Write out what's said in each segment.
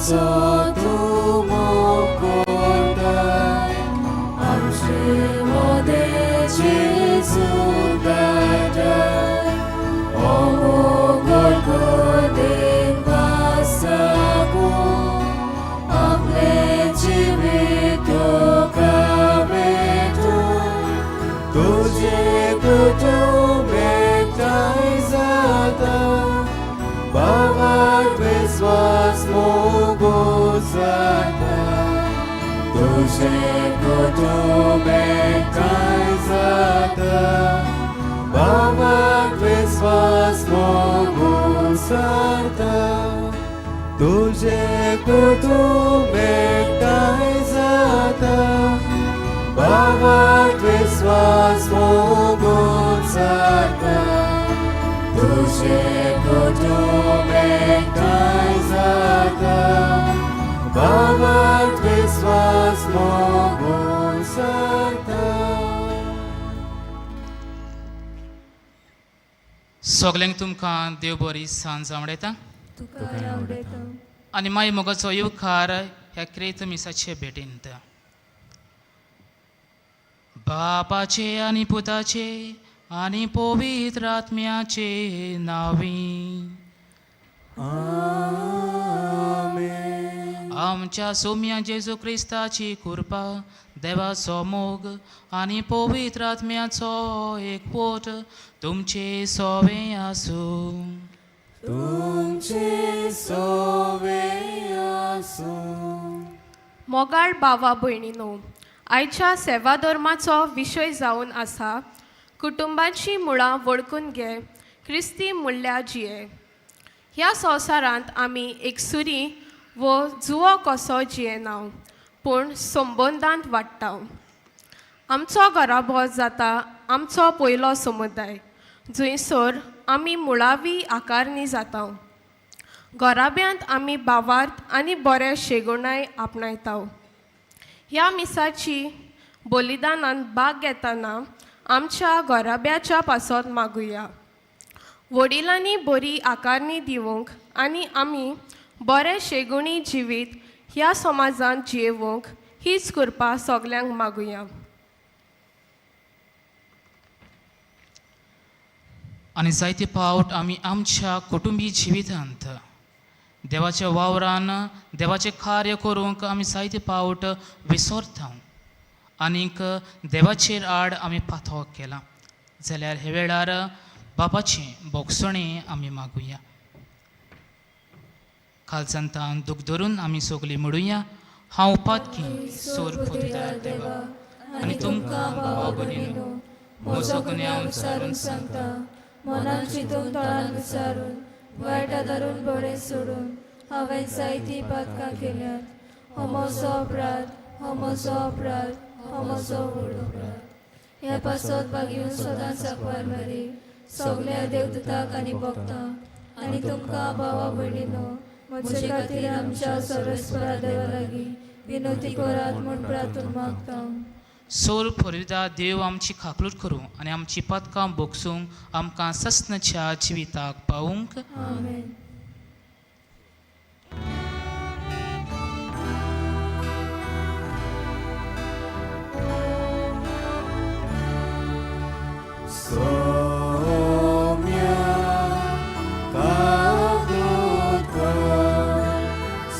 आमचो तूं मोग करताय आमचे मोदेचे सुदारताय ओ मोग करदेन वासागो आपले जिवीत तुझे कुटुंब एकठांय जाता भावाक विश्वास मोगो जाता तुझे कुटुंब एकठांय जाता भावाक विश्वास मोगो जाता तुझे कुटुंब एकठांय जाता भावाक विश्वास मोगो जाता तुझे कुटुंब एकठांय जाता भावाक विश्वास मोगो जाता. सगल्यांक तुमकां देव बरी सांज आवडटा आनी मागीर मोगाचो येवकार ह्या क्रेत मिसाचे भेटेंत बापाचे आनी पुताचे आनी पवित्र आत्म्याचे नावी आमेन. आमच्या सौम्या जेजू क्रिस्ताची कृपा देवाचो मोग आनी पवित्र आत्म्याचो एकवट तुमचे सोवे आसूं. तुमचे सोवे आसूं. मोगाळ भावा भयणीनो, आयच्या सेवा धर्माचो विशय जावन आसा कुटुंबाची मुळां वळखून घे क्रिस्ती म्हणल्यार जिये. ह्या संवसारांत आमी एकसुरी वो जुवो कसो जियेना पूण संबंदांत वाडटा. आमचो घराबो जाता आमचो पयलो समुदाय जंयसर आमी मुळावी आकारणी जाता. घराब्यांत आमी भावार्थ आनी बरे शेगुणाय आपणायता. ह्या मिसाची बलिदानांत भाग घेतना आमच्या घराब्याच्या पासत मागुया. वडिलांनी बरी आकारणी दिवंक आनी आमी बरे शेगुणी जिवीत ह्या समाजांत जियेवंक हीच कृपा सगल्यांक मागुया. आनी जायते फावट आमी आमच्या कुटुंबी जिवितांत देवाच्या वावरान देवाचें कार्य करूंक आमी जायते फावट विसरता आनीक देवाचेर आड आमी पातोक केला. जाल्यार हे वेळार बापाचें बोगसणें आमी मागुया. खालचांतान दूख धरून आमी सगळीं म्हणुया. हांव पातकी सोर पोतदार देवा आनी तुमकां भावा भयणीनो म्हजो गुन्यांव हांव विचारून सांगता. मनान चिंतून तोंडान विचारून वायट धरून बरें सोडून हांवें जायतीं पातकां केल्यात. हो म्हजो अपराध, हो म्हजो अपराध, हो म्हजो व्हड अपराध. ह्या पासत भागीवन सदांच सांकवार मारी सगल्या देवदूतांक आनी भक्तांक आनी तुमकां भावा भयणीनो म्हजे खातीर आमच्या सरस्वरा देवा लागीं विनोती करात म्हूण प्रार्थून मागता. सोर फरिदा देव आमची खाकलूट करूं आनी आमची पातकां बोगसूंक आमकां सस्नच्या जिविताक पावूंक. आमेन. सौम्या काकूट कर.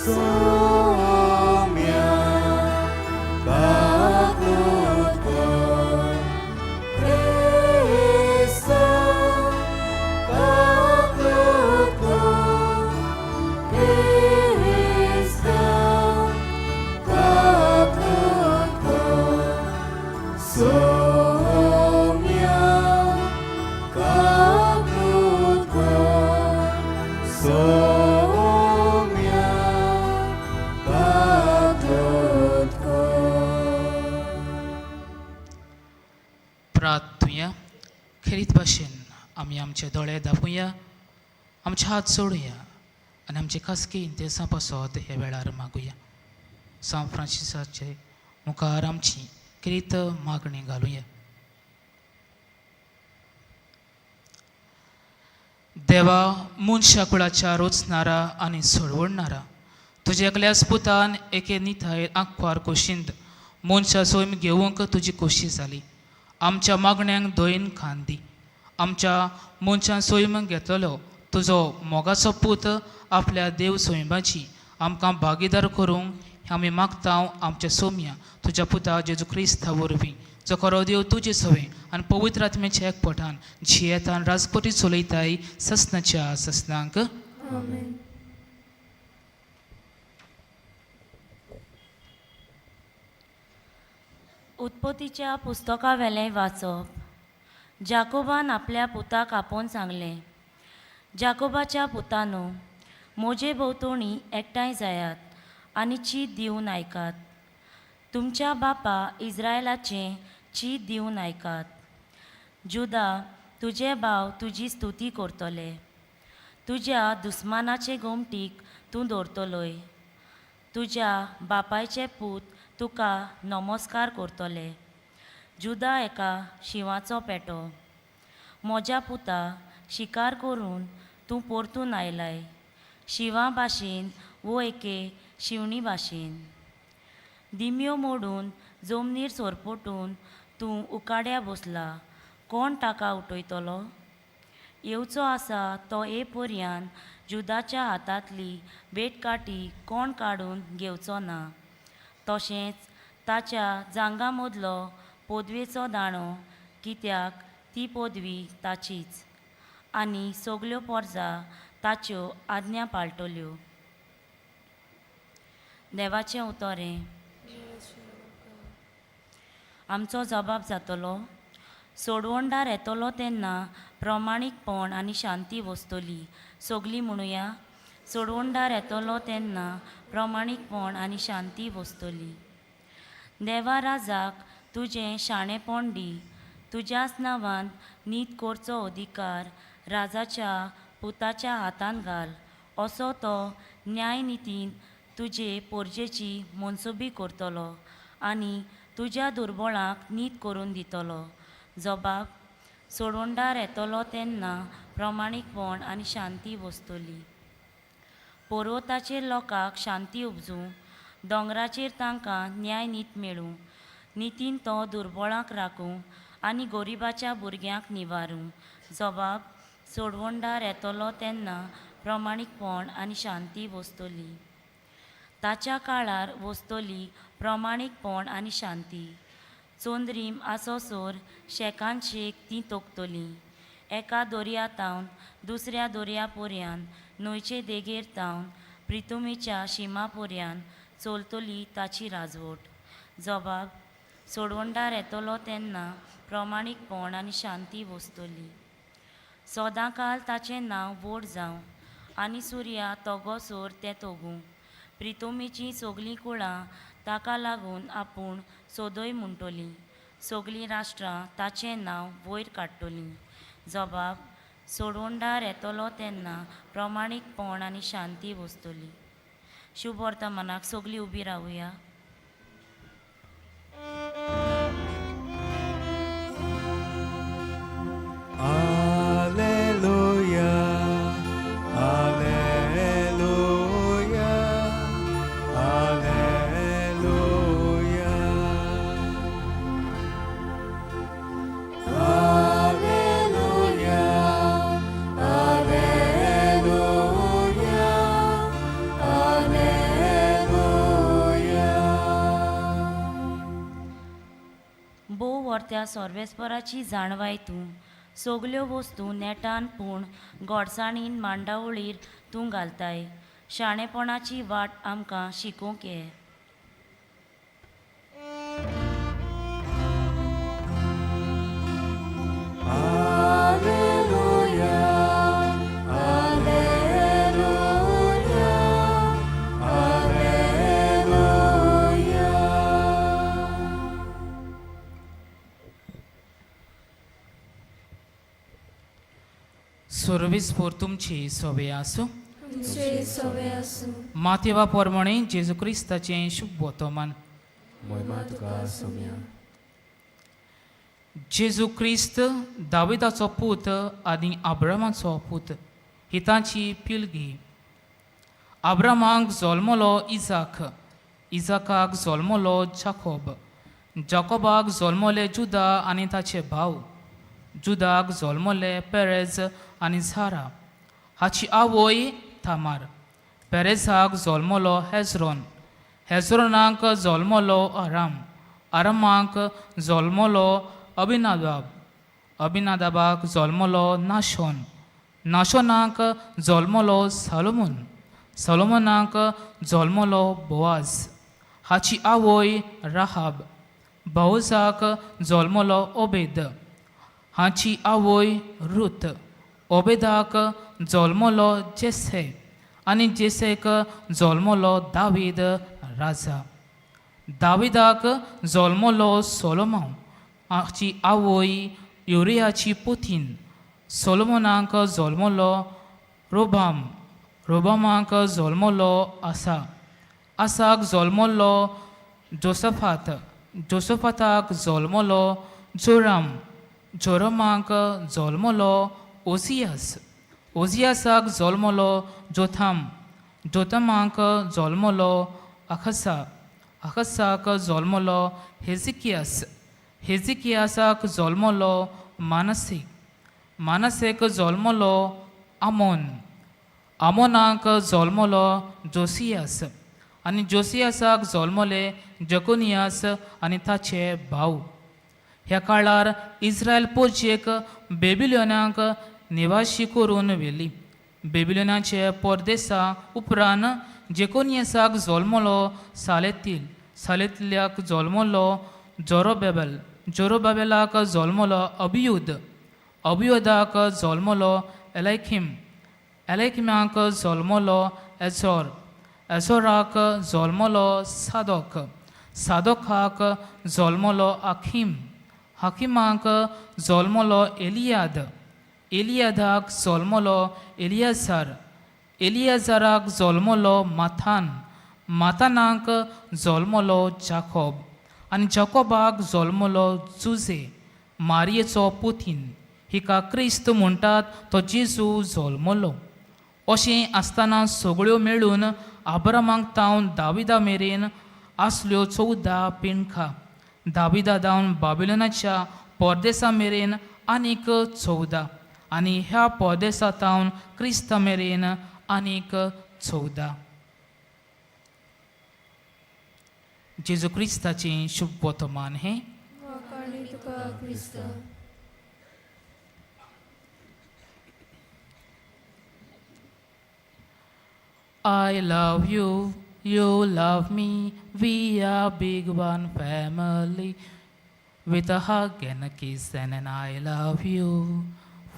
सौम्या काकूट कर. क्रिस्ता काकूट कर. क्रिस्ता काकूट कर. सौम्या काकूट कर. सौम्या काकूट कर. प्रार्थुया. खेरीत भाशेन आमी आमचे दोळे धांपूया, आमचे हात जोडुया आनी आमचे खासगी इंतेसां पासत हे वेळार मागुया. सांव फ्रांसिसाचे मुखार आमची क्रीत मागणी घालुया. देवा, मनशा कुळाच्या रोचणारा आनी सडवडणारा तुजे एकल्याच पुतान एके निथाय आंकवार कुशींत मनशा सोयम घेवंक तुजी खोशी जाली. आमच्या मागण्यांक दोयन खान दी. आमच्या मनशां सोयम घेतलो तुजो मोगाचो पूत आपल्या देव सोयंबाची आमकां भागीदार करूंक आमी मागतांव आमच्या सोम्या तुज्या पुता जेजू क्रिस्ता वरवीं, जो खरो देव तुजे सवे आनी पवित्र आत्म्याच्या एकपठान जियेतान राजपटी चलयताय ससनाच्या ससनांक. आमेन. उत्पत्तीच्या पुस्तका वेलें वाचप. जाकोबान आपल्या पुताक आपोवन सांगलें, जाकोबाच्या पुतानो, म्हजे भोंवतणी एकठांय जायात आनी चीत दिवन आयकात. तुमच्या बापा इस्रायलाचें चीत दिवन आयकात. जुदा, तुजे भाव तुजी स्तुती करतले. तुज्या दुस्मानाचे गोमटीक तूं दवरतलोय. तुज्या बापायचे पूत तुका नमस्कार करतले. जुदा एका शिवाचो पेटो. म्हज्या पुता, शिकार करून तूं परतून आयलाय, शिवां भाशेन वो एके शिवणी भाशेन. दिम्यो मोडून जमनीर सोरपटून तूं उकाड्या बसला. कोण ताका उठयतलो? येवचो आसा तो ये पर्यान जुदाच्या हातांतली बेटकाठी कोण काडून घेवचो ना. तशेंच ताच्या जांगा मदलो पदवेचो दाणो, कित्याक ती पदवी ताचीच आनी सगल्यो परजा ताच्यो आज्ञा पाळटल्यो. देवाचें उतोरें. आमचो जबाब जातलो. सोडवणदार येतलो तेन्ना प्रमाणीकपण आनी शांती वस्तली. सगलीं म्हणुया, सोडवणदार येतलो तेन्ना प्रमाणीकपण आनी शांती वस्तली. देवा राजाक तुजें शाणेपण दी. तुज्याच नांवान नीत करचो अधिकार राजाच्या पुताच्या हातान घाल. असो तो न्याय नितीन तुजे पोरजेची मनसुबी करतलो आनी तुज्या दुर्बळांक नीत करून दितलो. जबाब. सोडवणदार येतलो तेन्ना प्रमाणीकपण आनी शांती वस्तली. पर्वताचेर लोकांक शांती उपजूं, दोंगराचेर तांकां न्याय नीत मेळूं. नितीन तो दुर्बळांक राखूं आनी गरिबाच्या भुरग्यांक निवारूं. जबाब. सोडवणदार येतलो तेन्ना प्रमाणीकपण आनी शांती वस्तली. ताच्या काळार वस्तली प्रमाणीकपण आनी शांती. चोंद्रीम आसोसोर शेकान शेक ती तोखतली. एका दर्यातावन दुसऱ्या दर्या पर्यान, न्हंयचे देगेर तावन प्रितुमेच्या शिमा पर्यान चलतली ताची राजवट. जबाब. सोडवणदार येतलो तेन्ना प्रमाणीकपण आनी शांती वस्तली. सदांकाल ताचें नांव व्हड जावं आनी सुर्या तोगोसोर तें तोगूं. प्रितुमेची सगलीं कुळां ताका लागून आपूण सोदय म्हणटलीं. सगलीं राष्ट्रां ताचें नांव वयर काडटलीं. जबाब. सोडवणदार येतलो तेन्ना प्रमाणीकपण आनी शांती वस्तली. शुभ वर्तमानाक सगलीं उबी रावुया. Alleluia, Alleluia, Alleluia. Alleluia, Alleluia, Alleluia. बोव वर्त्या सोर्वेस्पराची जाणवाय तूं. सगल्यो वस्तू नेटान पूण गोडसाणीन मांडावळीर तूं घालताय. शाणेपणाची वाट आमकां शिकोवंक ये. Alleluia, Alleluia, Alleluia. सर्वेस्पर तुमची सोबे आसूं. तुमचे सवे आसूं. मातेवा पोरमणे जेजू क्रिस्ताचें शुभ वर्तमान. महिमा तुका सोम्या. जेजू क्रिस्त दाविदाचो पूत आनी अब्रामाचो पूत ही तांची पिलगी. अब्रामाक जल्मलो इजाक, इजाकाक जल्मलो जाकोब, जाकोबाक जल्मले जुदा आनी ताचे भाव, जुदाक जल्मले पेरेज आनी झारा, हाची आवय थामार. पेरेजाक जल्मलो हेजरोन, हेजरोनाक जल्मलो आराम, आरामाक जल्मलो अबिनादाब, अबिनादाबाक जल्मलो नाशोन, नाशोनाक जल्मलो सालोमोन, सालोमोनाक जल्मलो बोआज, हाची आवय राहाब. बोआजाक जल्मलो ओबेद, हाची आवय रूत, ओबेदाक जल्मलो जेसे आनी जेसेक जल्मलो दावीद राजा. दाविदाक जल्मलो सोलोमोन, हाची आवय युरियाची पुतीन, सोलोमोनाक जल्मलो रोबाम, रोबामाक जल्मलो आसा, आसाक जल्मलो जोसफात, जोसफाताक जल्मलो जोराम, जोरामाक जल्मलो ओजियास, ओजियासाक जल्मलो जोथाम, जोथामाक जल्मलो अखसा, अखसाक जल्मलो हेजिकियास, हेजिकियासाक जल्मलो मानसे, मानसेक जल्मलो आमोन, आमोनाक जल्मलो जोसियास आनी जोसियासाक जल्मले जकोनियास आनी ताचे भाव. ह्या काळार इस्रायल पोरचेक बेबिलोनाक निवासी करून व्हेली. बेबिलोनाचे परदेसा उपरांत जेकोनियासाक जल्मलो सालेतील, सालेतिल्याक जल्मलो जोरोबेबेल, जोरोबाबेलाक जल्मलो अबियूद, अबियूदाक जल्मलो एलायखीम, एलायखीमाक जल्मलो एजोर, एजोराक जल्मलो सादोक, सादोकाक जल्मलो आखीम, हाकिमाक जल्मलो एलियाद, एलियादाक जल्मलो एलियाजार, एलियाजाराक जल्मलो माथान, माथानाक जल्मलो जाकोब आनी जाकोबाक जल्मलो जुजे, मारयेचो पुतीन. हिका क्रिस्त म्हणटात तो जेजू जल्मलो. अशें आसतना सगळ्यो मेळून आब्रामाक तावन दाविदा मेरेन आसल्यो 14 पिणखां, दाविदा जावन बाबिलोनाच्या परदेसा मेरेन आनीक 14 आनी ह्या परदेसा तावन क्रिस्ता मेरेन आनीक 14. जेजू क्रिस्ताचें शुभ वर्तमान हें. वखाणी तुका क्रिस्त. I love you, you love me, we are big one family. With a hug and a kiss and an I love you.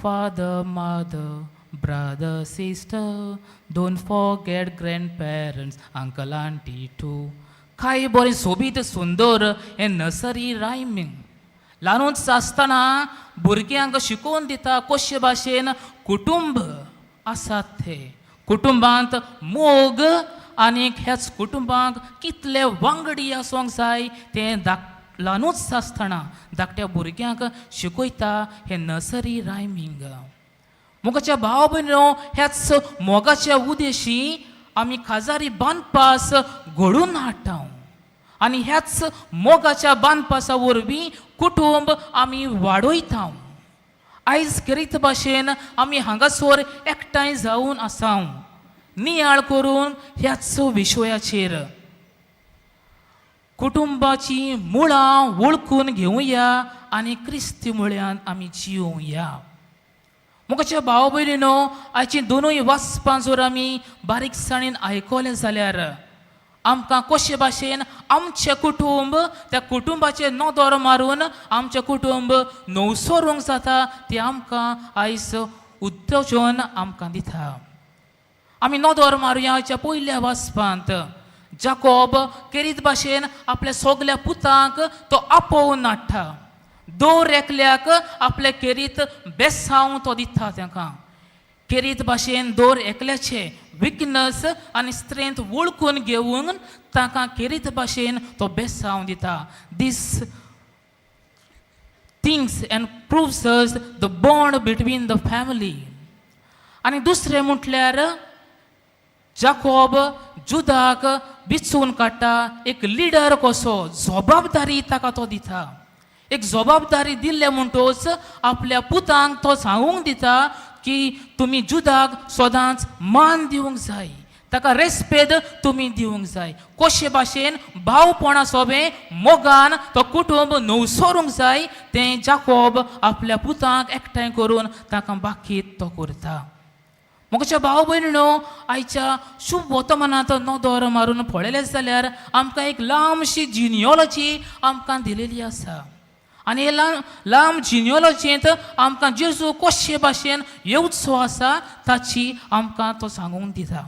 Father, mother, brother, sister, don't forget grandparents, uncle, auntie too. काय बरें सोबीत सुंदर हें nursery rhyming. ल्हानूच आसतना भुरग्यांक शिकोवन दिता कशे भाशेन कुटुंब आसात ते. कुटुंबांत मोग आनी ह्याच कुटुंबाक कितले वांगडी आसूंक जाय तें ल्हानूच आसतना धाकट्या भुरग्यांक शिकयता हें नर्सरी रायमींग. मोगाच्या भाव भयणो, ह्याच मोगाच्या उद्देशी आमी काजारी बांदपास घडून हाडटा आनी ह्याच मोगाच्या बांदपासा वरवीं कुटुंब आमी वाडयता. आयज करीत भाशेन आमी हांगासर एकठांय जावन आसाव नियाळ करून ह्याच विशयाचेर. कुटुंबाची मुळां वळखून घेवया आनी क्रिस्ती मुळ्यान आमी जिवया. मोगाच्या भाव भयणीनो, आयची दोनूय वाचपां जर आमी बारीकसाणेन आयकले जाल्यार आमकां कशे भाशेन आमचें कुटुंब, त्या कुटुंबाचें नदर मारून आमचें कुटुंब नवसरूंक जाता तें आमकां आयज उद्देजन आमकां दिता. आमी नदर मारुया आयच्या पयल्या वाचपांत. जाकोब केरीत भाशेन आपल्या सगल्या पुतांक तो आपोवन हाडटा. दोर एकल्याक आपले केरीत बेसांव तो दिता तांकां. केरीत भाशेन दोर एकल्याचे विकनस आनी स्ट्रेंथ वळखून घेवन तांकां केरीत भाशेन तो बेसांव दिता. These things end proves us the bond between the family. आनी दुसरें म्हटल्यार जाकोब जुदाक बिचून काडटा एक लिडर कसो जबाबदारी ताका तो दिता एक जबाबदारी दिल्ले म्हणटोच आपल्या पुतांक तो सांगूंक दिता की तुमी जुदाक सदांच मान दिवंक जाय ताका रेस्पेद तुमी दिवंक जाय कशे भाशेन भावपणा सोबे मोगान तो कुटुंब न्हवसरूंक जाय तें जाकोब आपल्या पुतांक एकठांय करून ताका बाकीत तो करता मोगाच्या भाव भयणीनो आयच्या शुभ वर्तमानांत नदर मारून पळयलें जाल्यार आमकां एक लांबशी जिनियोलॉजी आमकां दिलेली आसा आनी हे लांब जिनियोलॉजींत आमकां जेजू कशे भाशेन येवचो आसा ताची आमकां तो सांगूंक दिता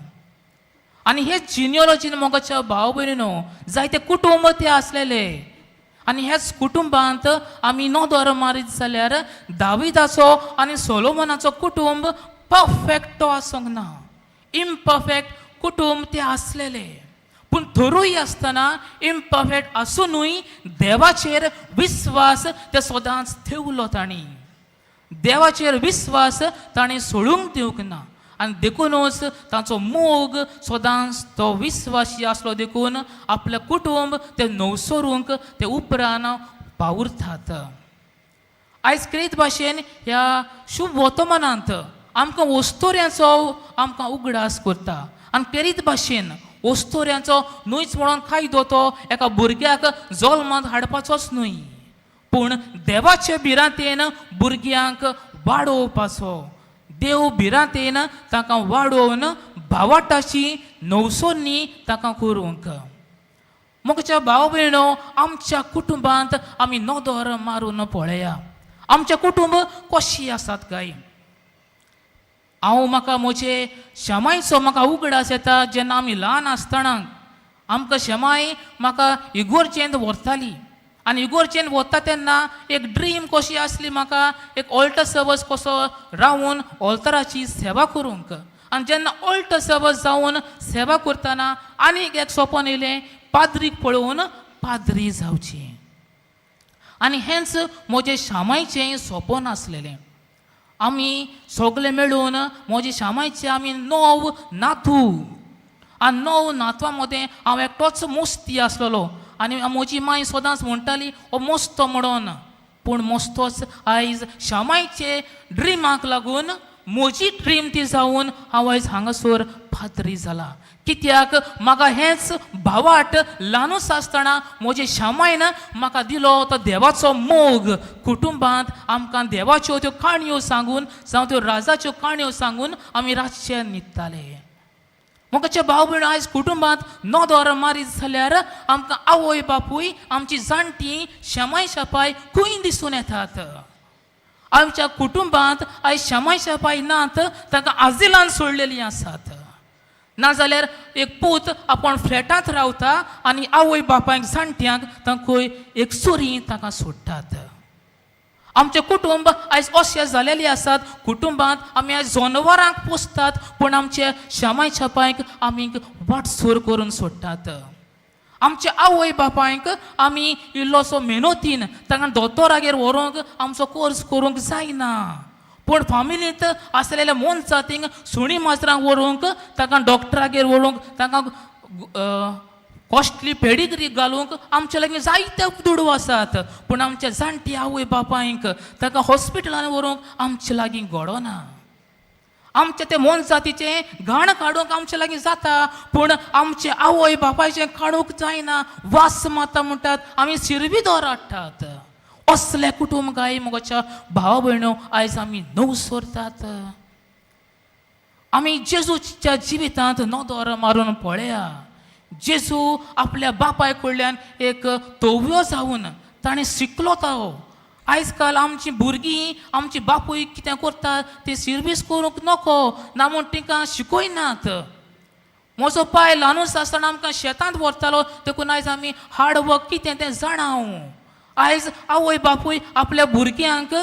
आनी हे जिनियोलॉजीन मोगाच्या भाव भयणीनो जायते कुटुंब ते आसलेले आनी हेच कुटुंबांत आमी नदर मारीत जाल्यार दाविदाचो आनी सोलोमनाचो कुटुंब परफेक्ट तो आसूंक ना इम्परफेक्ट कुटुंब ते आसलेले पूण तरूय आसतना इम्परफेक्ट आसुनूय देवाचेर विस्वास ते सदांच ठेवलो तांणी देवाचेर विस्वास ताणें सोडूंक दिवंक ना आनी देखूनच तांचो मोग सदांच तो विस्वासी आसलो देखून आपले कुटुंब ते न्हवसरूंक ते उपरांत पावुरतात आयज क्रीत भाशेन ह्या शुभ वर्तमानांत आमकां वस्तोऱ्यांचो आमकां उगडास करता आनी करीत भाशेन वस्तोऱ्यांचो न्हूच म्हणून कायदो तो एका भुरग्याक जल्मांत हाडपाचोच न्हय पूण देवाचे भिरांतेन भुरग्यांक वाडोवपाचो देव भिरांतेन ताका वाडोवन भावाटाची न्हवसोनी ताका करूंक मोगाच्या भाव भयणो आमच्या कुटुंबांत आमी नदर मारून पळया आमचे कुटुंब कशी आसात काय हांव म्हाका म्हजे शमायचो म्हाका उगडास येता जेन्ना आमी ल्हान आसतना आमकां शमाय म्हाका इगोर्जेंत व्हरताली आनी इगोर्जेंत वता तेन्ना एक ड्रीम कशी आसली म्हाका एक ऑल्टर सर्वस कसो रावून ऑल्टराची सेवा करूंक आनी जेन्ना ऑल्टर सर्वस जावन सेवा करतना आनीक एक सोपन येयलें पाद्रीक पळोवन पाद्री जावची आनी हेंच म्हजें शामायचें सोपन आसलेलें आमी सगळे मेळून म्हजे शामायचे आमी 9 नातू आनी 9 नातवां मदें हांव एकटोच मोस्ती आसलेलो आनी म्हजी माय सदांच म्हणटाली हो मोस्तो म्हणून पूण मोस्तोच आयज शामायचे ड्रिमाक लागून म्हजी ड्रीम ती जावन हांव आयज हांगासर पाद्री जाला कित्याक म्हाका हेंच भावाट ल्हानूच आसतना म्हजे शामायन म्हाका दिलो तो देवाचो मोग कुटुंबांत आमकां देवाच्यो त्यो काणयो सांगून जावं त्यो राजाच्यो काणयो सांगून आमी रातचे न्हिदताले मोगाचे भाव भयण आयज कुटुंबांत नदर मारीत जाल्यार आमकां आवय बापूय आमची जाणटी शमाय शापाय खंय दिसून येतात आमच्या कुटुंबांत आयज शमाय शापाय नात ताका आजिलान सोडलेलीं आसात नाजाल्यार एक पूत आपण फ्लॅटांत रावता आनी आवय बापायक जाणट्यांक तांकां एक सुरी ताका सोडटात आमचे कुटुंब आयज अशें जालेले आसात कुटुंबांत आमी आयज जनवरांक पोसतात पूण आमचे शामाय छापायक आमी वाटसोर करून सोडटात आमच्या आवय बापायक आमी इल्लोसो मेहनतीन तांकां दोतोरागेर व्हरूंक आमचो कोर्स करूंक जायना पूण फॅमिलींत आसलेल्या मनशांक सुणी माजरांक व्हरूंक तांकां डॉक्टरागेर व्हरूंक तांकां कॉस्टली पेडिग्री घालूंक आमचे लागीं जायते दुडू आसात पूण आमच्या जाणटी आवय बापायक ताका हॉस्पिटलांत व्हरूंक आमचे लागीं घडो ना आमचे ते मनशातीचें घाण काडूंक आमचे लागीं जाता पूण आमचे आवय बापायचें काडूंक जायना वास माता म्हणटात आमी शिरविदोर हाडटात असले कुटुंब गाय मोगाच्या भावा भयणो आयज आमी नव सोरतात आमी जेजूच्या जिवितांत नदर मारून पळया जेजू आपल्या बापाय कडल्यान एक तोव्यो जावन ताणें शिकलो तो आयज काल आमची भुरगीं आमची बापूय कितें करतात ती सर्वीस करूंक नको ना म्हूण तिका शिकयनात म्हजो पाय ल्हानूच आसतना आमकां शेतांत व्हरतालो देखून आयज आमी हार्ड वर्क कितें तें जाणाव आयज आवय बापूय आपल्या भुरग्यांक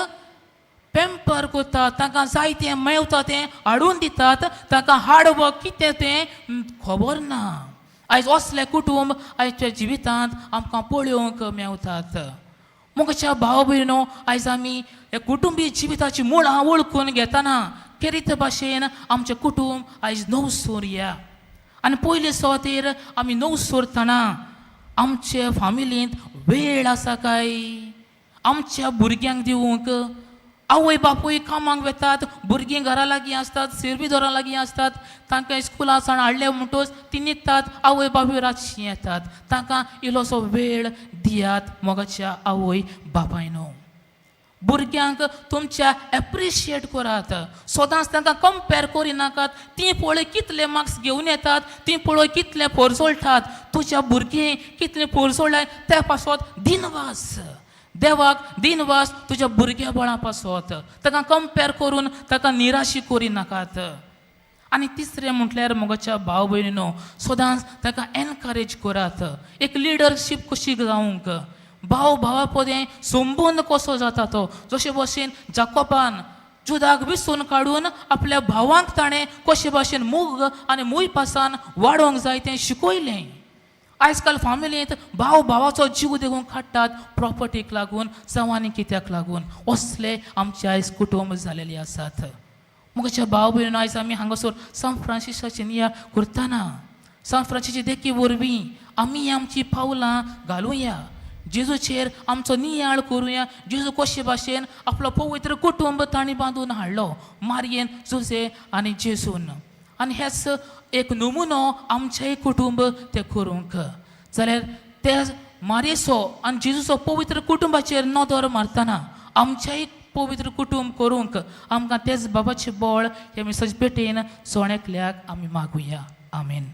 पेम्पर करतात तांकां जाय तें मेळटा तें हाडून दितात तांकां हार्ड वर्क कितें तें खबर ना आयज असले कुटुंब आयच्या जिवितांत आमकां पळोवंक मेळटात मोगाच्या भाव भयणो आयज आमी हे कुटुंबीय जिविताची मुळां वळखून घेतना केरीत भाशेन आमचें कुटुंब आयज नव सोरया आनी पयले सुवातेर आमी णव सोरतना आमचे फामिलींत वेळ आसा काय आमच्या भुरग्यांक दिवंक आवय बापूय कामाक वेतात भुरगीं घरा लागीं आसतात सेर्वीदोरां लागीं आसतात तांकां स्कुला सावन हाडले म्हणटच तीं निघतात आवय बापूय रातचीं येतात तांकां इल्लोसो वेळ दियात मोगाच्या आवय बापायनो भुरग्यांक तुमच्या एप्रिशिएट करात सदांच तांकां कंपेर करिनाकात तीं पळय कितले मार्क्स घेवन येतात तीं पळय कितले परसोळटात तुज्या भुरगीं कितलें परसोळ्ळाय त्या पासत दिनवास देवाक दिनवास तुज्या भुरग्या बळा पासत ताका कंपेर करून ताका निराशी करिनाकात आनी तिसरें म्हटल्यार मोगाच्या भाव भयणीनो सदांच ताका एनकरेज करात एक लिडरशीप कशी जावंक भाव भावा पदें संबंद कसो जाता तो जशे भशेन जाकोबान जुदाक विसरून काडून आपल्या भावांक ताणें कशे भाशेन मोग आनी मोय पासान वाडोवंक जाय तें शिकयलें आयज काल फामिलींत भाव भावाचो जीव देगून काडटात प्रॉपर्टीक लागून जावं आनी कित्याक लागून असले आमचे आयज कुटुंब जालेले आसात मुखाच्या भाव भयणीनो आयज आमी हांगासर सान फ्रांसिसाची निया करतना सान फ्रांसिसाचे देखी वरवीं आमी आमची पावलां घालुया जेजूचेर आमचो नियाळ करुया जेजू कशे भाशेन आपलो पवित्र कुटुंब ताणी बांदून हाडलो मारयेन जुजे आनी जेजून आनी हेच एक नमुनो आमचेय कुटुंब ते करूंक जाल्यार ते मारयेचो आनी जेजूचो पवित्र कुटुंबाचेर नदर मारतना आमचेय पवित्र कुटुंब करूंक आमकां तेच बाबाचें बळ हे मेसेज पेटेन सोण्याकल्याक आमी मागुया आमेन.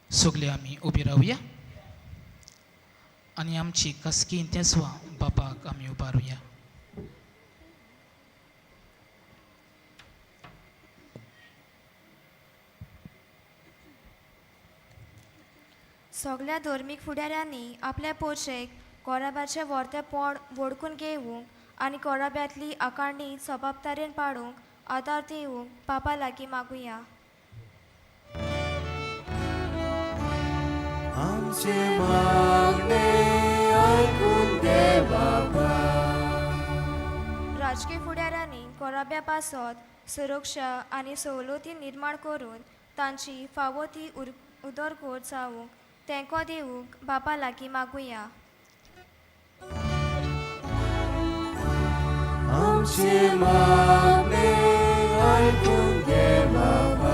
सगळे आमी उबी रावया आनी आमची कसकी तेंचवा बापाक आमी उबारुया. सगळ्या धर्मीक फुडाऱ्यांनी आपल्या पोरशेक कोराब्याचें वर्तेपण वळखून घेवंक आनी कोराब्यांतली आकांडी जबाबदारेन पाडूंक आदार दिवंक बापा लागीं मागुया. आमचे मागणे ऐकून घे बाबा. राजकीय फुडाऱ्यांनी कोराब्या पासत सुरक्षा आनी सवलती निर्माण करून तांची फावो ती उदरगत जावंक तेंको दिवंक बापा लागीं मागुया. आमचे मागणे ऐकून घे बाबा.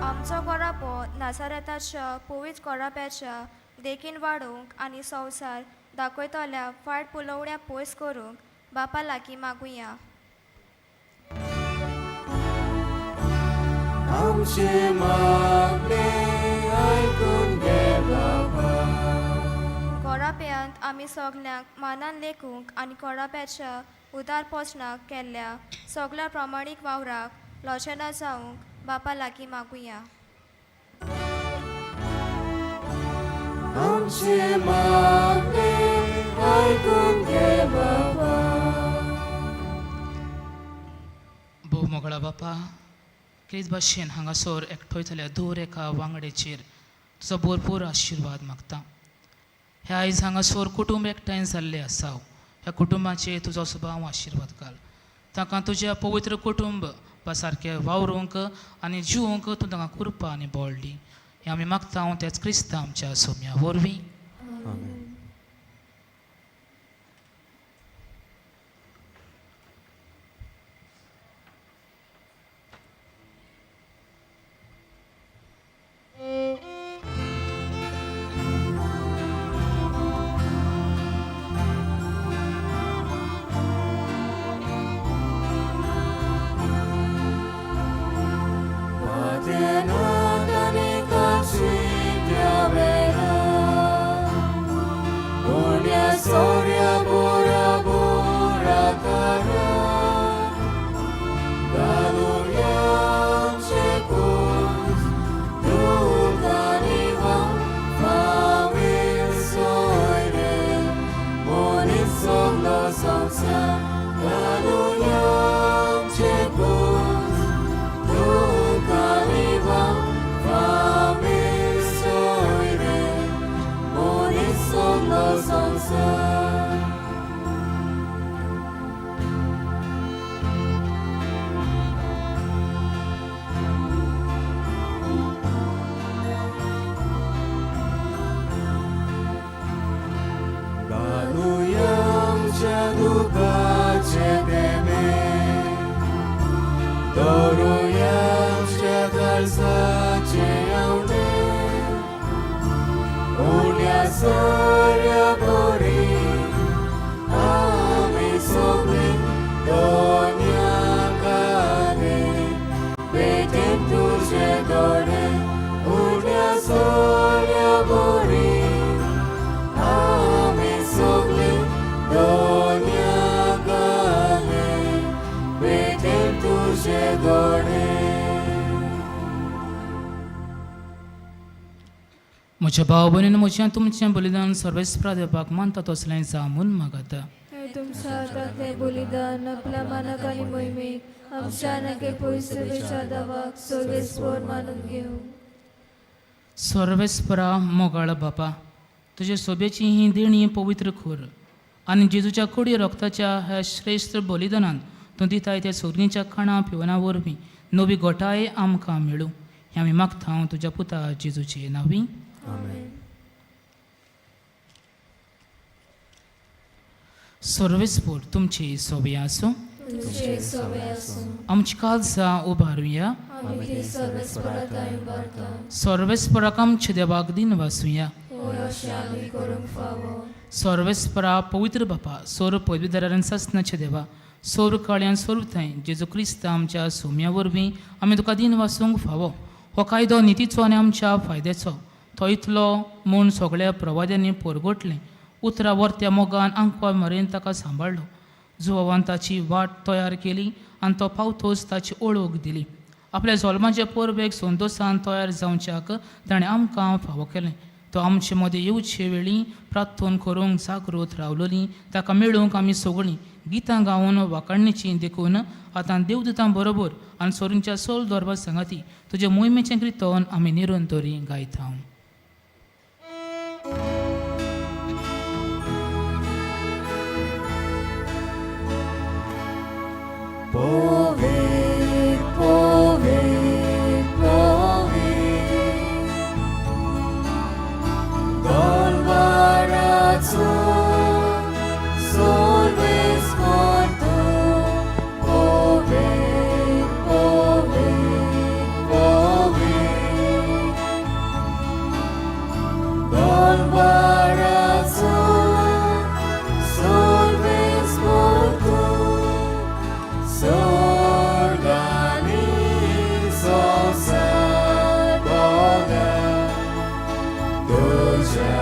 आमचो कोरापो नासारेताच्या पवित्र कोराब्याच्या देखीन वाडोवंक आनी संवसार दाखयतल्या फाट पुलवण्या पयस करूंक बापा लागीं मागुया. आमचे मागणे ऐकून घे बाबा. कोराब्यांत आमी सगल्यांक मानान लेखूंक आनी कोराब्याच्या उदार पोसणाक केल्ल्या सगळ्या प्रामाणीक वावराक लोचना जावंक बापा लागीं मागुया. आमचे मागणे ऐकून घे बाबा. भोव मोगळा बापा केच भाशेन हांगासर एकठांयतल्या दर एका वांगडेचेर तुजो भरपूर आशिर्वाद मागता. हे आयज हांगासर कुटुंब एकठांय जाल्ले आसा ह्या कुटुंबाचेर तुजो स्वभाव आशिर्वाद घाल ताका तुज्या पवित्र कुटुंब सारकें वावरूंक आनी जिवंक तूं तांकां कृपा आनी बळ दी हें आमी मागता तेच क्रिस्त आमच्या सोम्या वरवीं. दवरुया आमच्या काळजाचे येवणे उण्या सोऱ्या बरी आमी सगळी दोन्याक आले भेटेन तुझे दोळे उण्या सोऱ्या बरी आमी सगळी दोन्याक आले भेटेन तुझे दोळे म्हज्या भाव भयणीन म्हज्या तुमचें बलिदान सर्वेस्परा देवपाक मानता तसलें जामून मागता हे तुमच्या हातांतले बलिदान आपल्या मानाक आनी मोहिमेक आमच्या नके पयसुबेच्या दावाक सर्वेस्पर मानून घेऊ सर्वेस्परा मोगाळ बापा तुजे सोबेची ही देणी पवित्र खोर आनी जेजूच्या कोडी रक्ताच्या ह्या श्रेश्ठ बलिदानान तूं दिताय त्या सगळींच्या खाणा पिवना वरवीं नवी गोठाय आमकां मेळूं हें आमी मागता तुज्या पुता जेजूचे नांवी आमेन सर्वेस्पर तुमची सोबे आसूं तुझे सवय आसूं आमची काळजां उबारुया आमी ती सर्वेस्पराताय उबारता सर्वेस्पराक आमचे देवाक दिन वासुया होय अशें आमी करूंक फावो सर्वेस्परा पवित्र बापा सोर पदवीदारान सासनाचे देवा सोर काळ्यान सोरताय जेजू क्रिस्त आमच्या सोम्या वरवीं आमी तुका दिन वासूंक फावो हो कायदो नितीचो आनी आमच्या फायद्याचो तो इतलो म्हूण सगळ्या प्रवाद्यांनी परगोटलें उतरा वर्त्या मोगान आंकवा मरेन ताका सांबाळलो जुवान ताची वाट तयार केली आनी तो पावतोच ताची ओळख दिली आपल्या जल्माच्या परबेक संतोशान तयार जावच्याक ताणें आमकां फावो केलें तो आमचे मदें येवचे वेळी प्रार्थना करूंक जागृत रावलोली ताका मेळूंक आमी सगळीं गितां गावन वाकाणणेची देखून आतां देवदूतां बरोबर आनी सोरींच्या सोल दरबार सांगाती तुजे मोहिमेचें कीर्तन आमी निरंतरी गायता Povid, povid, povid Dolvaraco Solvesper tu Povid, povid, povid Dolvaraco Solvesper tu Sorgani sosar Boga Dusza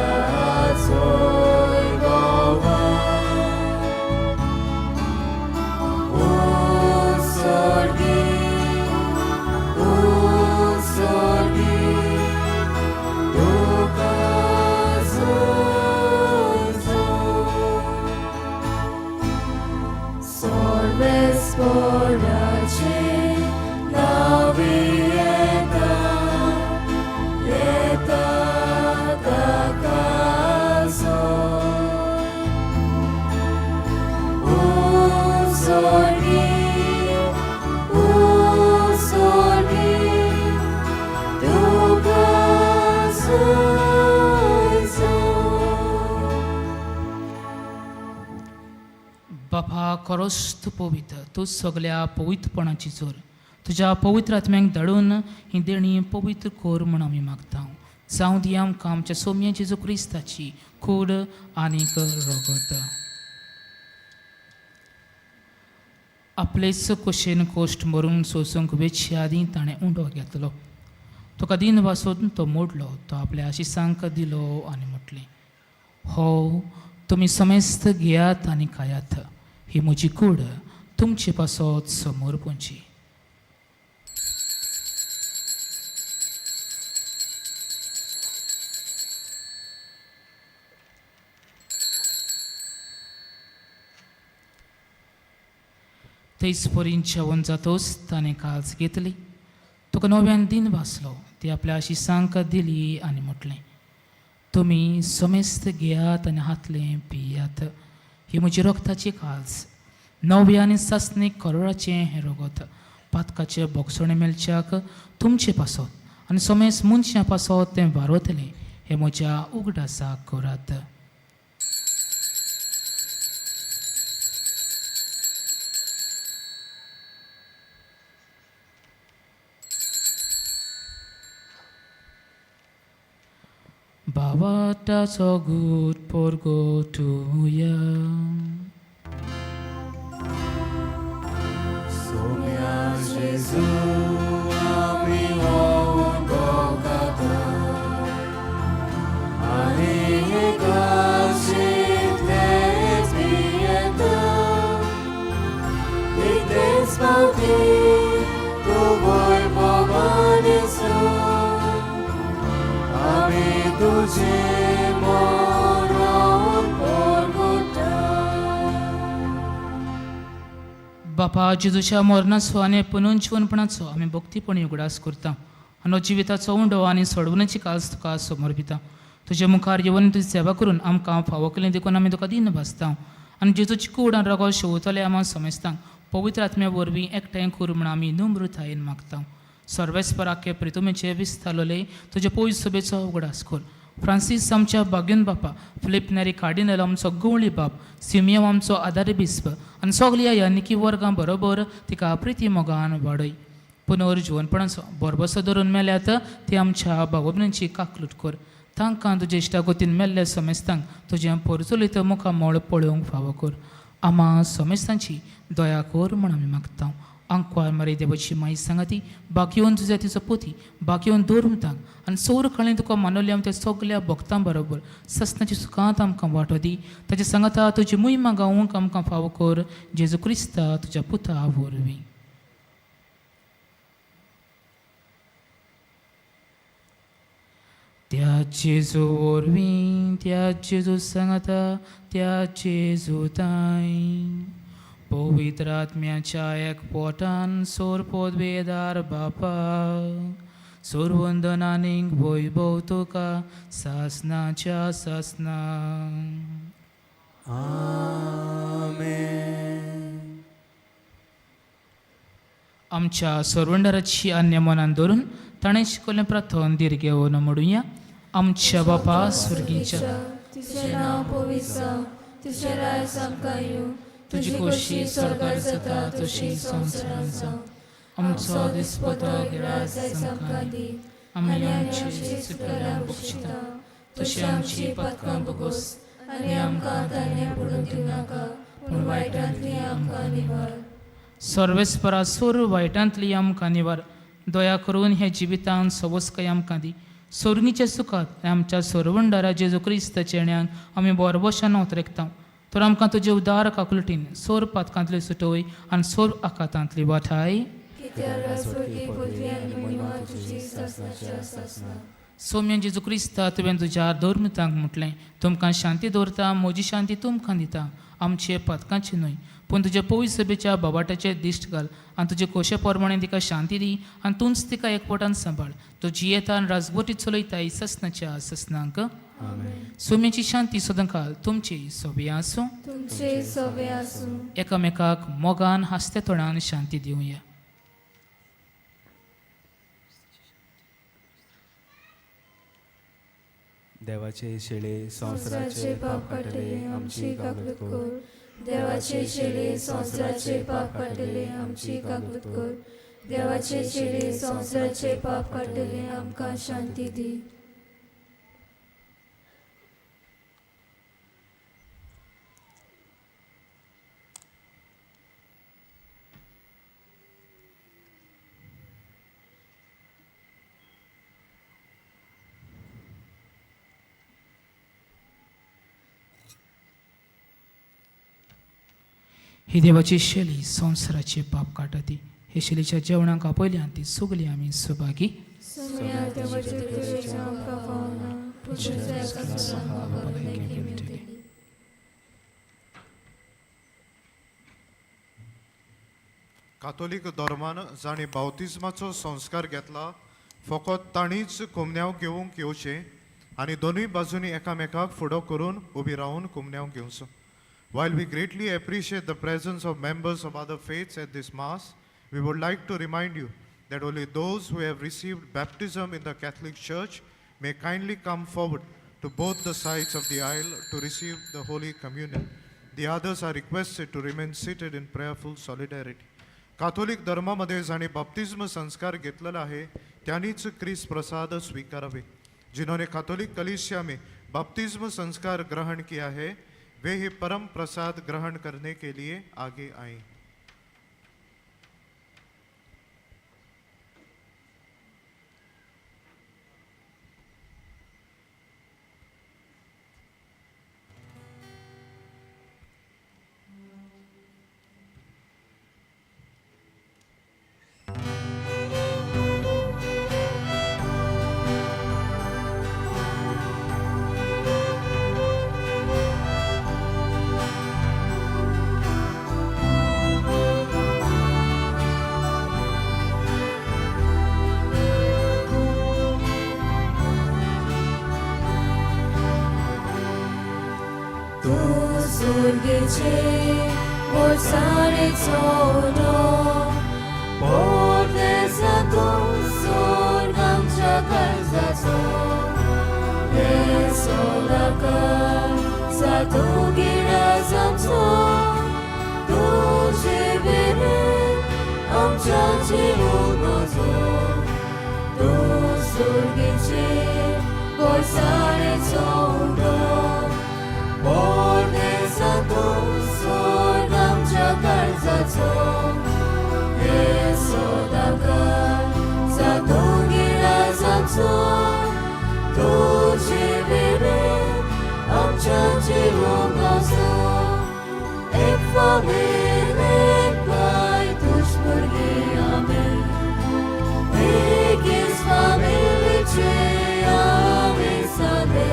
swój gołan Usorgi Duka zuzą Sorvesporacie nawieta Jeta takazo Usorgi Duka zuzą बापा खरोच तूं पवित्र तूं सगळ्या पवित्रपणाची चोर तुज्या पवित्र आत्म्याक धाडून ही देणी पवित्र कोर म्हूण आमी मागता जावं दी आमकां आमच्या सोम्या जेजू क्रिस्ताची कूड आनीक रगत आपलेच कुशेन कोश्ट मरून सोसूंक वेचचे आदीं ताणें उंडो घेतलो तुका दिन वासून तो मोडलो तो आपल्या आशिसांक दिलो आनी म्हटलें हो तुमी समेस्त घेयात आनी खायात ही म्हजी कूड तुमचे पासत समोर पोंची तेच परीन जेवण जातोच ताणें काळज घेतली तुका नव्यान दिन वाचलो ती आपल्या आशिसांक दिली आनी म्हटलें तुमी समेस्त घेयात आनी हातलें पियात ही म्हजी रक्ताची काळज नव्या आनी सासणीक करोडाचें हें रगत पातकाचे बोगसणे मेलच्याक तुमचे पासत आनी समेस्त मनशां पासत तें वारतलें हें म्हज्या उगडासाक करात भावाटाचो घूट पोरगोटुया. सोम्या जेजू आमी होऊन दोगाता आनी एकाशीतलेच भियेता नितेच पावती तू वैभवान येसू आमी तुजे मोरान पोरगोटा. बापा जेजूच्या मरणाचो आनी पुनरुज्जीवनपणाचो आमी भक्तीपणी उगडास करता. आनी जिविताचो उंडो आनी सोडवणेची कास तुका समर्पिता. तुजे मुखार येवन तुजी सेवा करून आमकां फावो केलें देखून आमी तुका दिन भासता. आनी जेजूची कूड आनी रगत शेवतले आमी समजता. पवित्र आत्म्या वरवीं एकठांय कर म्हण आमी नम्रतायेन मागता. सर्वेस्पराके प्रितुमेचे विस्तारलोले तुजे पयस सभेचो उगडास कर. फ्रांसीस आमच्या बाग्यून बापा, फिलिप नेरी कार्डिनल आमचो गवळी बाप, सिमियम आमचो आदारी बिस्प आनी सगल्या यानिकी वर्गां बरोबर तिका प्रिती मोगान वाडय. पुनर्जीवनपणाचो बरबसो धरून मेल्यात ती आमच्या भाव भयणींची काकलूट कर. तांकां तुजे इश्टागोतीन मेल्ले समेस्तांक तुजें परचुलीत मुखामोळ पळोवंक फावो कर. आमा समेस्तांची दया कर म्हण आमी मागता. आंकवार मारी देवाची माई सांगाती बाकी तुझ्या तिचो पोती बाकी दोरमतांक आनी सौर कळ्ळें तुका मानवल्या त्या सगल्या भक्तां बरोबर सस्नाची सुखांत आमकां वांटो दी. ताच्या सांगाता तुजी मोहिमा गावूंक आमकां फावो कर. जेजू क्रिस्ता तुज्या पुता वरवीं. त्या जेजू वरवीं त्या जेजू सांगाता त्या जेजू ताई पवित्र आत्म्याच्या एकपोटान सोरपोत बेदार बापा सोरवंदनानीक वैभव तुका सासनाच्या सासना. आमेन. आमच्या सोरवंडराची आज्ञा मनान धरून ताणें शिकयलें प्रथम दिर्घेवन म्हणुया. आमच्या बापा सुर्गीच्या तुझें नांव पवित्र जावं, तुजें राज आमकां येवं, तुजी खोशी स्वर्गार जाता तशी संवसारांत जावं. आमचो दिसपतो गिरास आयज आमकां दी आनी आमची चुकल्यां बक्षिता तशी आमची पदकां बगोस आनी आमकां ताणें पडून दिवं नाका पूण वायटांतली आमकां निवार. सर्वेस्परा सोर वायटांतली आमकां निवार. दया करून हे जिवितांत सवस्काय आमकां दी. सोर्गीच्या सुखात आमच्या सोरवंडारा जेजू क्रिस्त चेण्यांक आमी बरबशान उतरेकता. तर आमकां तुजे उदार काकुलटीन सोर पातकांतली सुटोय आनी सोर आकांतांतली वाठाय. सौम्य जेजू क्रिस्ता तुवें तुज्या धर्मतांक म्हटलें तुमकां शांती दवरता म्हजी शांती तुमकां दिता. आमचे पदकांची न्हय पूण तुजे पवित्र सभेच्या बाबाटाचे दिश्ट घाल आनी तुजे खोशे प्रमाणे तिका शांती दी आनी तूंच तिका एकवटान सांबाळ. तूं जियेता आनी राजवटी चलयताय ससनाच्या ससनांक. सौम्याची शांती सदां काल तुमची सोबी आसूं. एकामेकाक मोगान हास्ते तोंडान शांती दिवया. देवाचे शेळे संवसाराचे पाप काडले आमची काकूत कर. देवाचे शेळे संवसाराचे पाप काडले आमची काकूत कर. देवाचे शेळे संवसाराचे पाप काडले आमकां शांती दी. ही देवाची शेली संवसाराचे पाप काटती. हे शेलीच्या जेवणाक आपयल्यान ती सगळी आमी सुभागी. कातोलीक धर्मान जाणी बावतिजमाचो संस्कार घेतला फकत ताणीच कुमन्याव घेवंक येवचें आनी दोनूय बाजूनी एकामेकाक फुडो करून उबी रावन कुमन्याव घेवचो. While we greatly appreciate the presence of members of other faiths at this Mass, we would like to remind you that only those who have received baptism in the Catholic Church may kindly come forward to both the sides of the aisle to receive the Holy Communion. The others are requested to remain seated in prayerful solidarity. Catholic धर्मामध्ये जाणे बाप्तिस्म संस्कार घेतलेला आहे त्यांनीच ख्रिस्त प्रसाद स्वीकारावे. जिन्होंने Catholic कलीसिया में बपतिस्म संस्कार ग्रहण किया है वे ही परम प्रसाद ग्रहण करने के लिए आगे आए। तू सुर्गेचे वर्साळेचो उदो पोरदेसा तू स्वर्ग आमच्या काळजाचो हे सोदाकर सातू गिराज आमचो तुझे वेरें आमच्या जिवून वचो तू सुर्गेचे वर्साळेचो उदो पोरदेसा तू स्वर्ग आमच्या काळजाचो हे सोदाकर सातू गिराज आमचो तुझे वेरें आमच्या जिवून वचो एक फामील एक पाय तुझ भुरगीं आमी एक फामीलीचे आमी सगळे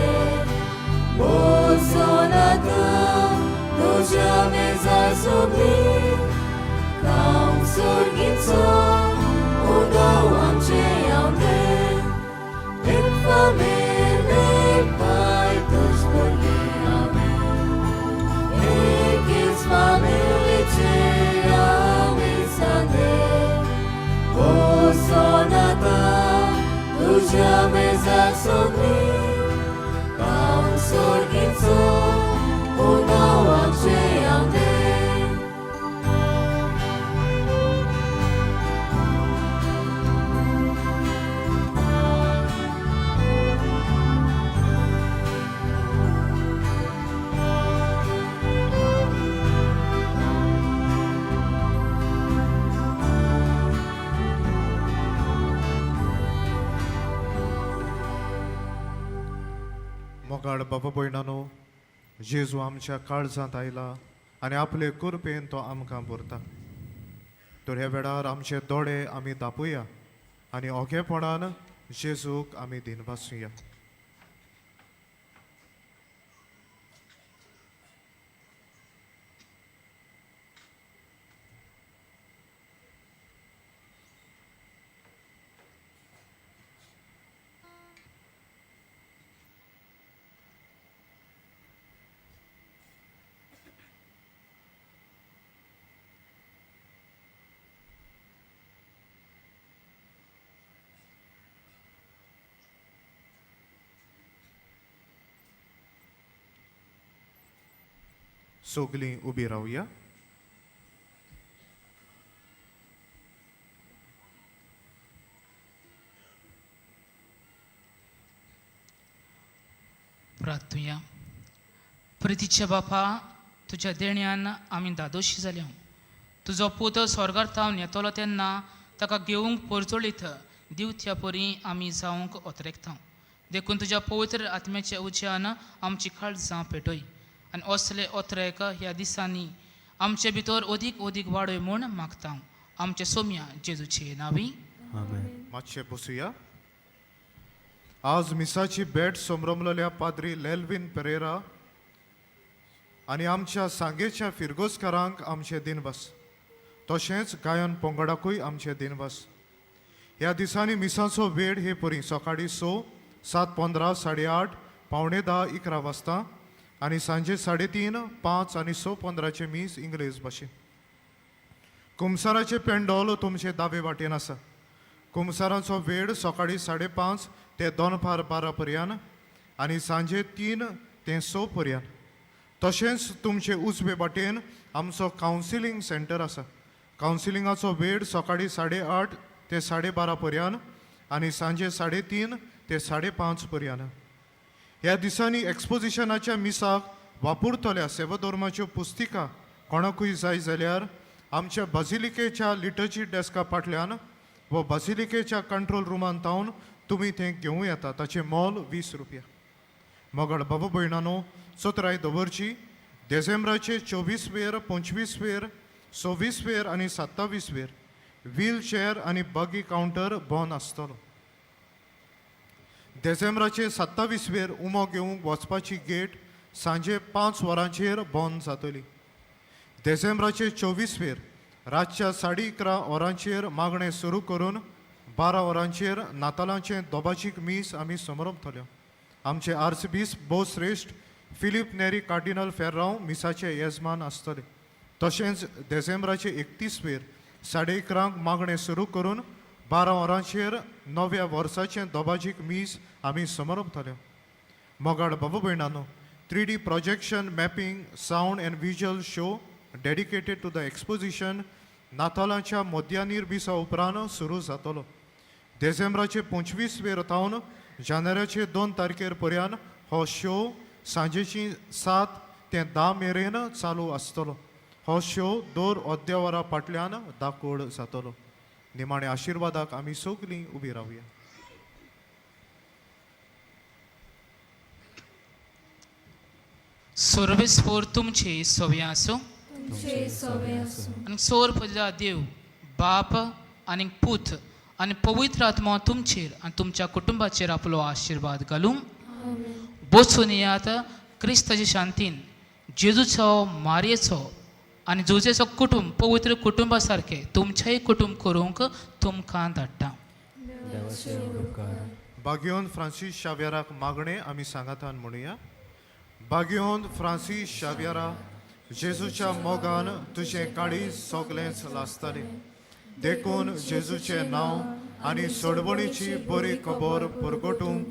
Bosonata, tuja meza sogli, kam sorgitso, udo amche amne, ek famil, ek pai tuj boli amen, ek is familice ami sane. Bosonata, tuja meza sogli. Sorgitso, uno amche amne. मोगाळ बाबा भयणानो जेजू आमच्या काळजांत आयला आनी आपले कृपेन तो आमकां भरता तर ह्या वेळार आमचे दोळे आमी धापुया आनी ओगेपणान जेजूक आमी दिनवासुया. सगलीं उबी रावया. प्रार्थुया. प्रितीच्या बापा तुज्या देण्यान आमी दादोशी जाल्या. तुजो पूत स्वर्गार थावन येतलो तेन्ना ताका घेवंक परचोळीत दिवत्या परी आमी जावंक ओतरेकता. देखून तुज्या पवित्र आत्म्याच्या उज्यान आमची काळजां पेटय आनी असले ओतरेक ह्या दिसांनी आमचे भितर ओदीक ओदीक वाडय म्हूण मागता. आमचे सोम्या जेजूचे नांवी आमेन. मातशें बसुया. आज मिसाची भेट समरमलेल्या पाद्री लेल्विन पेरेरा आनी आमच्या सांगेच्या फिरगोसकारांक आमचे दिनवास तशेंच गायन पंगडाकूय आमचे दिनवास. ह्या दिसांनी मिसाचो वेळ हे परी सकाळी 6, 7:15, 8:30, 9:45, 11 वाजता आनी सांजे 3:30, 5 आनी 6:15 मीस इंग्लीश भाशेन. कुमसाराचे पेंडॉल तुमचे दावे वाटेन आसा. कुमसाराचो वेळ सकाळी 5:30 ते दनपार 12 पर्यंत आनी सांजे 3 ते 6 पर्यंत. तशेंच तुमचे उजवे वाटेन आमचो कावन्सिलींग सेंटर आसा. कावन्सिलिंगाचो वेळ सकाळी 8:30 ते 12:30 पर्यंत आनी सांजे 3:30 ते 5:30 पर्यंत. ह्या दिसांनी एक्सपोजिशनाच्या मिसाक वापरतल्या सेवाधर्माच्यो पुस्तिका कोणाकूय जाय जाल्यार आमच्या बाजिलिकेच्या लिटर्जी डेस्का फाटल्यान व बाजिलिकेच्या कंट्रोल रुमान तावन तुमी तें घेवं येता. ताचें मोल 20 रुपया. मोगळ बाबा भयणानो, सतराय दवरची. डिसेंबराचे 24 वेर, 25 वेर, 26 वेर आनी 27 वेर व्हील चेअर आनी बगी कावंटर बंद आसतलो. डिसेंबराचे 27 वेर उमो घेवंक वचपाची गेट सांजे 5 वरांचेर बंद जातली. डिसेंबराचे 24 वेर रातच्या 11:30 वरांचेर मागणें सुरू करून 12 वरांचेर नातालांचे दोबाचीक मीस आमी समरंभतल्यो. आमचे आर्चबिशप भोवश्रेश्ठ फिलीप नेरी कार्डिनल फेर्रांव मिसाचे येजमान आसतले. तशेंच डिसेंबराचे 31 वेर 11:30 मागणें सुरू करून 12 वरांचेर नव्या वर्साचें दोबाजीक मीस आमी समरंभतल्यो. मोगाळ बाबा भयणानो, 3D projection mapping sound and visual show dedicated to the exposition नातालांच्या मध्यानीर दिसा उपरांत सुरू जातलो. डिसेंबराचे 25 वेर तावन जानेराचे 2 तारखेर पर्यंत हो शो सांजेची 7 ते 10 मेरेन चालू आसतलो. हो शो दर अद्यावरा फाटल्यान दाखोड जातलो. निमाणे आशिर्वादाक आमी सगलीं उबी रावया. सर्वेस्पोर तुमचे सोवे आसूं तुमचे सोवे आसूं. आनी सोर पडला देव बाप आनी पूत आनी पवित्र आत्मा तुमचेर आनी तुमच्या कुटुंबाचेर आपलो आशिर्वाद घालूं. बसून येयात क्रिस्ताच्या शांतीन जेजूचो मारयेचो आनी जोजेचो कुटुंब पवित्र कुटुंबा सारकें तुमचेंय कुटुंब करूंक तुमकां धाडटा. देवाचे उपकार. बागयोन फ्रांसीस शाव्याराक मागणें आमी सांगातान म्हणुया. बागयोन फ्रांसीस शाव्यारा, जेजूच्या मोगान तुजें काळीज सोगलेंच लासतालें. देखून जेजूचें नांव आनी सोडवणीची बरी खबर परगटूंक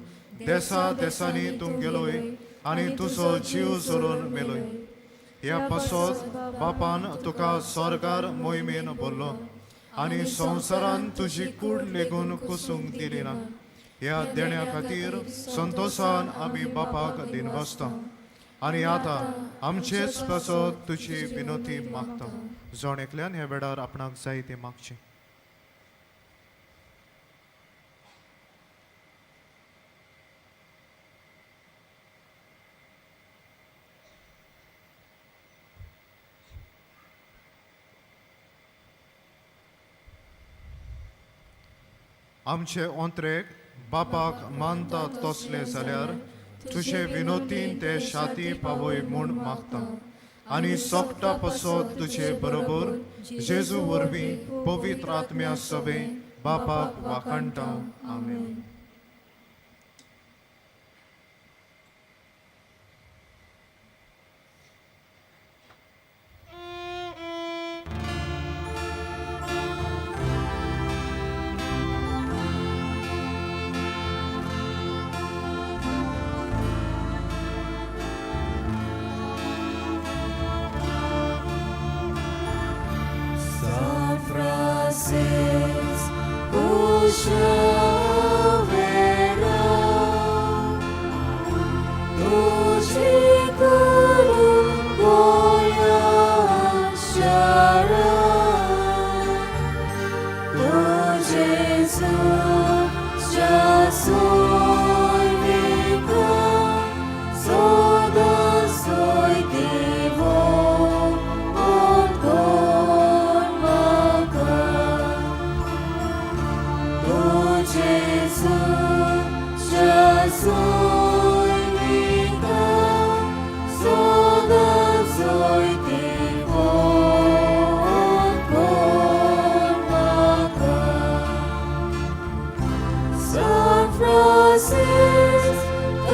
देसा देसांनी तूं गेलोय आनी तुजो जीव सोडून मेलोय. ह्या पासत बापान तुका स्वर्गार मोहिमेन भरलो आनी संवसारान तुजी कूड लेगून कुसूंक दिली ना. ह्या देण्या खातीर संतोशान आमी बापाक दिनवसता आनी आतां आमचेच पासत तुजी विनोती मागता. जण एकल्यान ह्या वेळार आपणाक जाय तें मागचें. आमचे अंतरेक बापाक मानता तसले जाल्यार तुजे विनोतीन ते शाती पावय म्हूण मागता आनी सोगटा पासत तुजे बरोबर जेजू वरवीं पवित्र आत्म्या सवे बापाक वाखाणटा. आमेन. San Francisco,